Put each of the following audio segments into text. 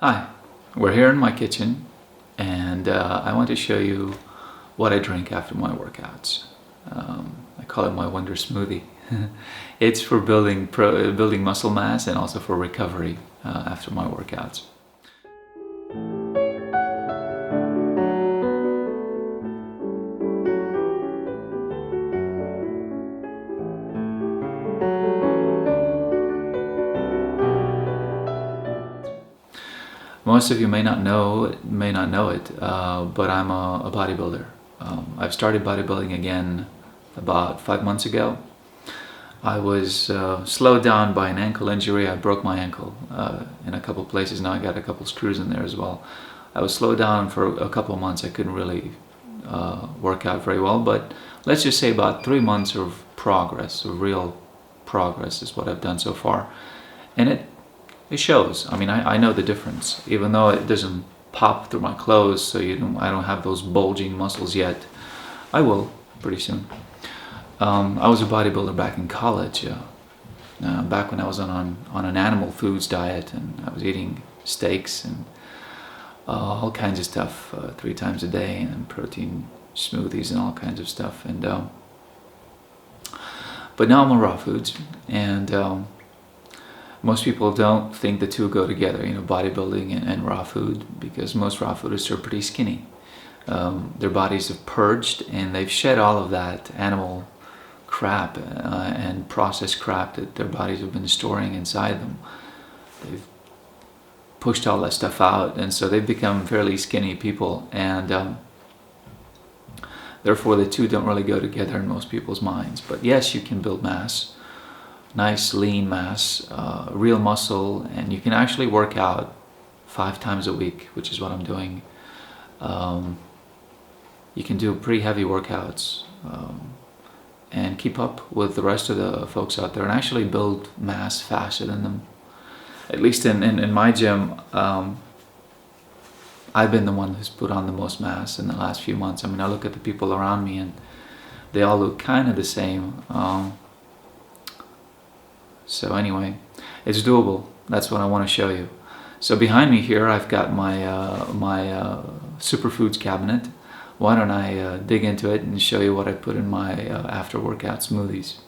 Hi, we're here in my kitchen and I want to show you what I drink after my workouts. I call it my wonder smoothie. It's for building muscle mass and also for recovery after my workouts. Most of you may not know it, but I'm a bodybuilder. I've started bodybuilding again about 5 months ago. I was slowed down by an ankle injury. I broke my ankle in a couple places. Now I got a couple screws in there as well. I was slowed down for a couple of months. I couldn't really work out very well, but let's just say about 3 months of progress, of real progress is what I've done so far. And it shows. I mean, I know the difference, even though it doesn't pop through my clothes, so I don't have those bulging muscles yet. I will pretty soon. I was a bodybuilder back in college, back when I was on an animal foods diet, and I was eating steaks and all kinds of stuff 3 times a day, and protein smoothies and all kinds of stuff. And but now I'm on raw foods, and most people don't think the two go together, bodybuilding and raw food, because most raw foodists are pretty skinny. Their bodies have purged and they've shed all of that animal crap and processed crap that their bodies have been storing inside them. They've pushed all that stuff out, and so they've become fairly skinny people, and therefore the two don't really go together in most people's minds. But yes, you can build mass. Nice lean mass, real muscle, and you can actually work out 5 times a week, which is what I'm doing. You can do pretty heavy workouts and keep up with the rest of the folks out there and actually build mass faster than them. At least in my gym, I've been the one who's put on the most mass in the last few months. I mean, I look at the people around me and they all look kind of the same. So anyway, it's doable. That's what I want to show you. So behind me here, I've got my superfoods cabinet. Why don't I dig into it and show you what I put in my after workout smoothies.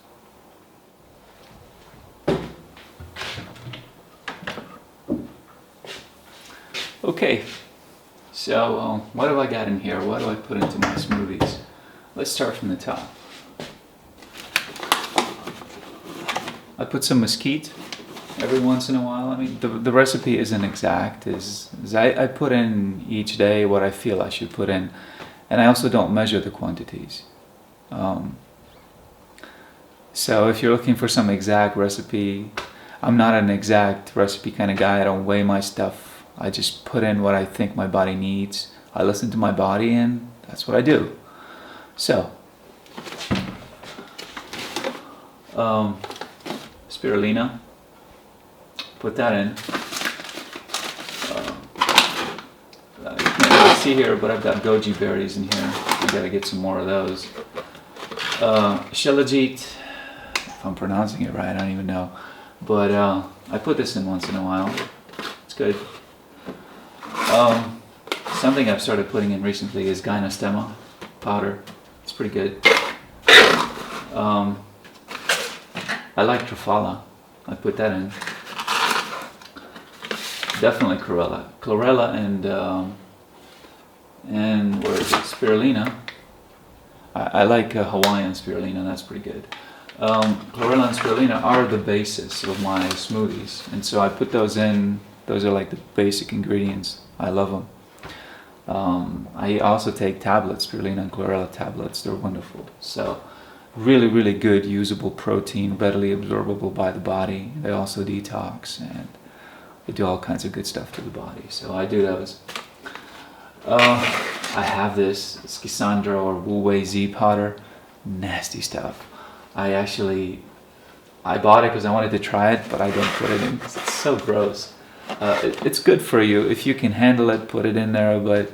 Okay, so what have I got in here? What do I put into my smoothies? Let's start from the top. I put some mesquite every once in a while. I mean, the recipe isn't exact. I put in each day what I feel I should put in, and I also don't measure the quantities. So if you're looking for some exact recipe, I'm not an exact recipe kind of guy. I don't weigh my stuff. I just put in what I think my body needs. I listen to my body, and that's what I do. So, spirulina, put that in. You can't really see here, but I've got goji berries in here. I gotta get some more of those. Shilajit, if I'm pronouncing it right, I don't even know. But I put this in once in a while. It's good. Something I've started putting in recently is gynostemma powder. It's pretty good. I like Trufala. I put that in. Definitely chlorella and where is it? Spirulina. I like Hawaiian spirulina. That's pretty good. Chlorella and spirulina are the basis of my smoothies, and so I put those in. Those are like the basic ingredients. I love them. I also take tablets, spirulina and chlorella tablets. They're wonderful. So. Really, really good usable protein, readily absorbable by the body. They also detox, and they do all kinds of good stuff to the body. So I do those. I have this Schisandra or Wu Wei Z powder. Nasty stuff. I bought it because I wanted to try it, but I don't put it in because it's so gross. It's good for you if you can handle it. Put it in there, but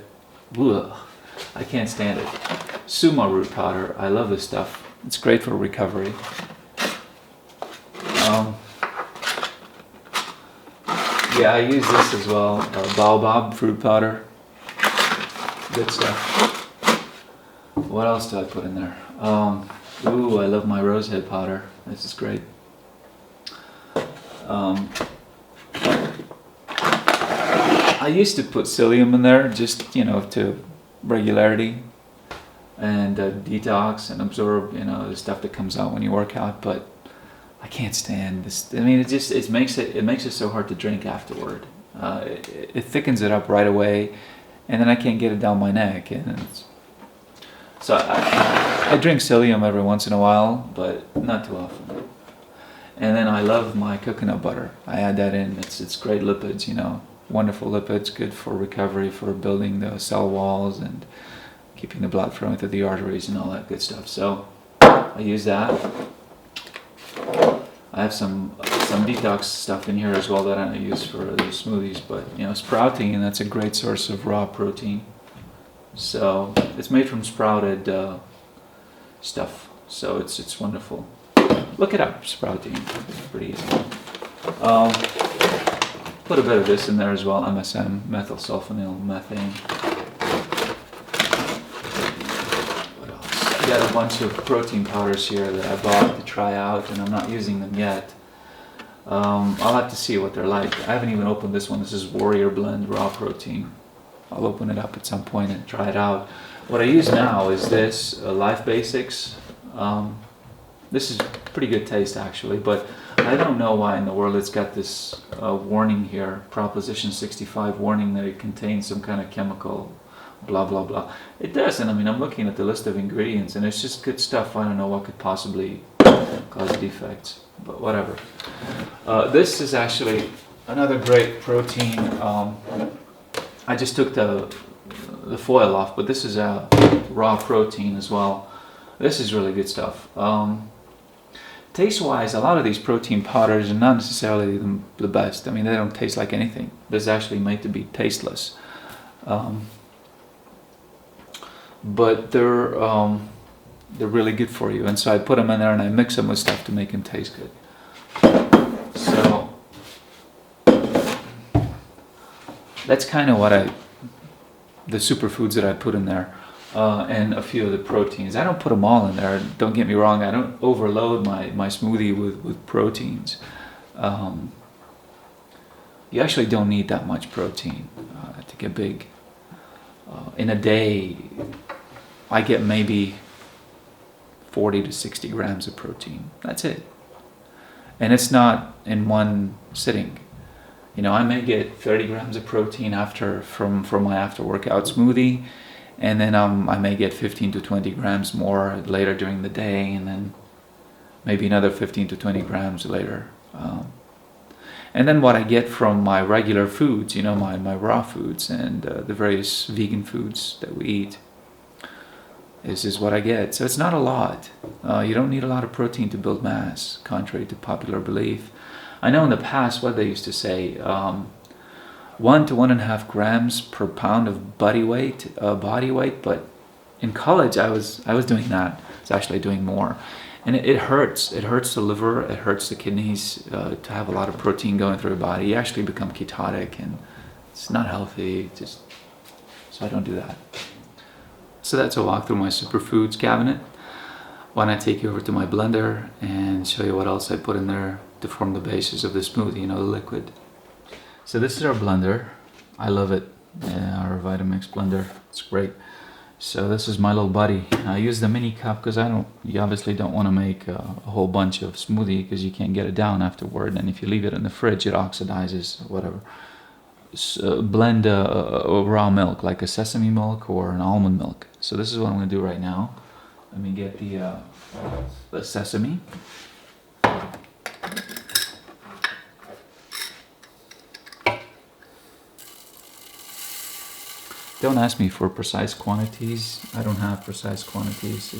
ugh, I can't stand it. Suma root powder. I love this stuff. It's great for recovery. Yeah, I use this as well. Baobab fruit powder. Good stuff. What else do I put in there? Ooh, I love my rosehead powder. This is great. I used to put psyllium in there, just to regularity and detox and absorb the stuff that comes out when you work out. But I can't stand this. I mean, it makes it so hard to drink afterward. It thickens it up right away, and then I can't get it down my neck. And so I drink psyllium every once in a while, but not too often. And then I love my coconut butter. I add that in. It's great lipids, wonderful lipids, good for recovery, for building the cell walls and keeping the blood flowing through the arteries and all that good stuff. So I use that. I have some detox stuff in here as well that I don't use for the smoothies, but sprouting, that's a great source of raw protein. So it's made from sprouted stuff, so it's wonderful. Look it up, sprouting. It's pretty easy. Put a bit of this in there as well, MSM, methylsulfonyl methane. What else? I got a bunch of protein powders here that I bought to try out, and I'm not using them yet. I'll have to see what they're like. I haven't even opened this one. This is Warrior Blend Raw Protein. I'll open it up at some point and try it out. What I use now is this Life Basics. This is pretty good taste actually, but I don't know why in the world it's got this warning here, Proposition 65 warning that it contains some kind of chemical, blah blah blah. It doesn't. I mean, I'm looking at the list of ingredients and it's just good stuff. I don't know what could possibly cause defects, but whatever. This is actually another great protein. I just took the foil off, but this is a raw protein as well. This is really good stuff. Taste-wise, a lot of these protein powders are not necessarily the best. I mean, they don't taste like anything. This is actually made to be tasteless. But they're really good for you. And so I put them in there and I mix them with stuff to make them taste good. So that's kind of the superfoods that I put in there. And a few of the proteins. I don't put them all in there. Don't get me wrong. I don't overload my smoothie with proteins. You actually don't need that much protein to get big. In a day, I get maybe 40 to 60 grams of protein. That's it. And it's not in one sitting. I may get 30 grams of protein from my after workout smoothie. And then I may get 15 to 20 grams more later during the day, and then maybe another 15 to 20 grams later. And then what I get from my regular foods, my raw foods and the various vegan foods that we eat, is what I get. So it's not a lot. You don't need a lot of protein to build mass, contrary to popular belief. I know in the past what they used to say, 1 to 1.5 grams per pound of body weight, but in college I was doing that. It's actually doing more, and it hurts. It hurts the liver, it hurts the kidneys to have a lot of protein going through your body. You actually become ketotic, and it's not healthy. So I don't do that. So that's a walk through my superfoods cabinet. Why not take you over to my blender and show you what else I put in there to form the basis of the smoothie, the liquid. So this is our blender. I love it. Our Vitamix blender. It's great. So this is my little buddy. I use the mini cup because you obviously don't want to make a whole bunch of smoothie because you can't get it down afterward. And if you leave it in the fridge, it oxidizes, whatever. So blend a raw milk, like a sesame milk or an almond milk. So this is what I'm going to do right now. Let me get the sesame. Don't ask me for precise quantities. I don't have precise quantities.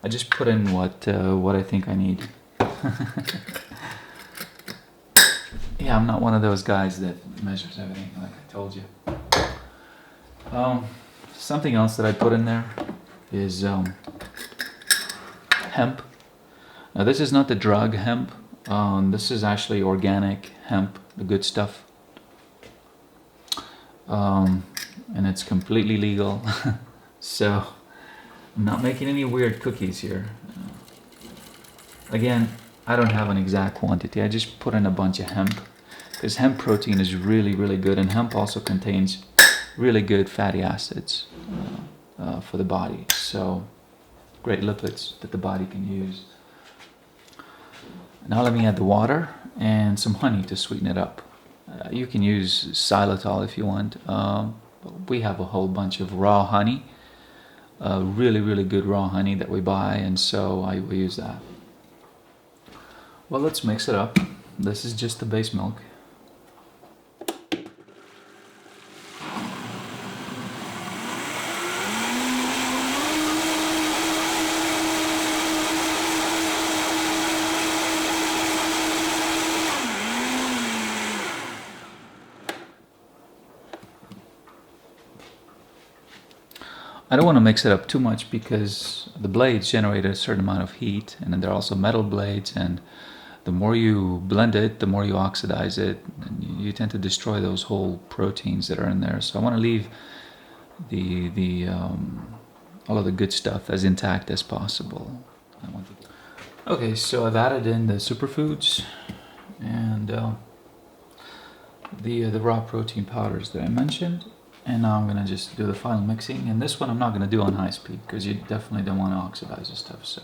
I just put in what I think I need. Yeah, I'm not one of those guys that measures everything, like I told you. Something else that I put in there is hemp. Now this is not the drug hemp. This is actually organic hemp, the good stuff. and it's completely legal. So I'm not making any weird cookies here. Again, I don't have an exact quantity. I just put in a bunch of hemp, because hemp protein is really, really good, and hemp also contains really good fatty acids for the body. So great lipids that the body can use. Now let me add the water and some honey to sweeten it up. You can use xylitol if you want. But we have a whole bunch of raw honey, really, really good raw honey that we buy, and so I will use that. Well, let's mix it up. This is just the base milk. I don't want to mix it up too much because the blades generate a certain amount of heat, and then there are also metal blades, and the more you blend it, the more you oxidize it, and you tend to destroy those whole proteins that are in there. So I want to leave all of the good stuff as intact as possible. Okay, so I've added in the superfoods and the raw protein powders that I mentioned. And now I'm going to just do the final mixing. And this one I'm not going to do on high speed because you definitely don't want to oxidize the stuff. So.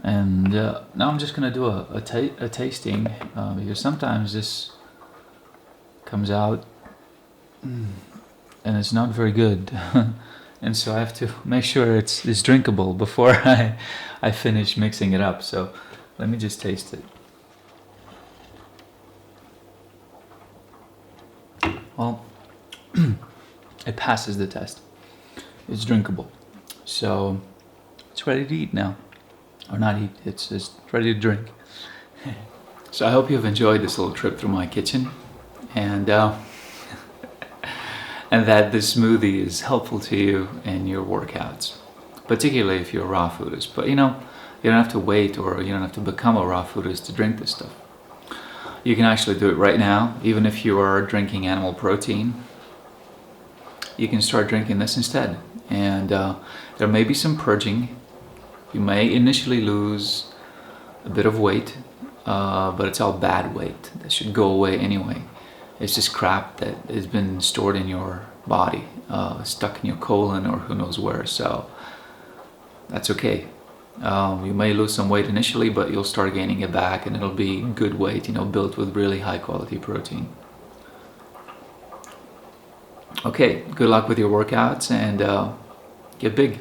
And now I'm just going to do a tasting because sometimes this comes out and it's not very good. And so I have to make sure it's drinkable before I finish mixing it up. So let me just taste it. Well, it passes the test. It's drinkable. So it's ready to eat now. Or not eat, it's just ready to drink. So I hope you've enjoyed this little trip through my kitchen. And and that this smoothie is helpful to you in your workouts, particularly if you're a raw foodist. But you don't have to wait, or you don't have to become a raw foodist to drink this stuff. You can actually do it right now. Even if you are drinking animal protein, you can start drinking this instead. And there may be some purging. You may initially lose a bit of weight, but it's all bad weight that should go away anyway. It's just crap that has been stored in your body, stuck in your colon or who knows where. So that's okay. You may lose some weight initially, but you'll start gaining it back, and it'll be good weight, built with really high quality protein. Okay, good luck with your workouts, and get big.